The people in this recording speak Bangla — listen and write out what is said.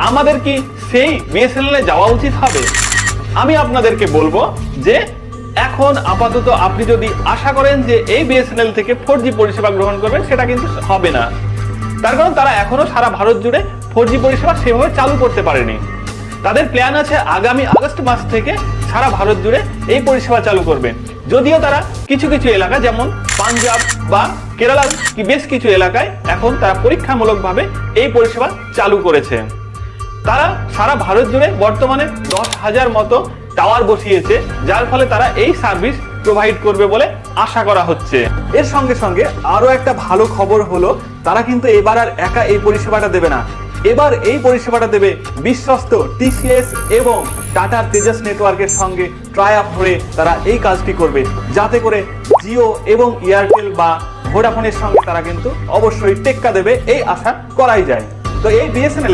আমাদের কি সেই বিএসএনএল এ যাওয়া উচিত হবে? আমি আপনাদেরকে বলবো যে এখন আপাতত আপনি যদি আশা করেন যে এই বিএসএনএল থেকে 4G পরিষেবা গ্রহণ করবেন, সেটা কিন্তু হবে না। তার কারণ তারা এখনো সারা ভারত জুড়ে 4G পরিষেবা সেভাবে চালু করতে পারেনি। তাদের প্ল্যান আছে আগামী আগস্ট মাস থেকে সারা ভারত জুড়ে এই পরিষেবা চালু করবেন। যদিও তারা কিছু কিছু এলাকা যেমন পাঞ্জাব বা কেরালার বেশ কিছু এলাকায় এখন তারা পরীক্ষামূলকভাবে এই পরিষেবা চালু করেছে। তারা সারা ভারত জুড়ে বর্তমানে 10,000 মতো টাওয়ার বসিয়েছে, যার ফলে তারা এই সার্ভিস প্রোভাইড করবে বলে আশা করা হচ্ছে। এর সঙ্গে সঙ্গে আরো একটা ভালো খবর হলো, তারা কিন্তু এবার আর একা এই পরিষেবাটা দেবে না। এবার এই পরিষেবাটা দেবে বিশ্বস্ত টিসিএস এবং টাটা তেজস নেটওয়ার্কের সঙ্গে ট্রাই আপ হয়ে তারা এই কাজটি করবে, যাতে করে জিও এবং এয়ারটেল বা ভোডাফোনের সঙ্গে তারা কিন্তু অবশ্যই টেক্কা দেবে, এই আশা করাই যায়। তো এই বিএসএনএল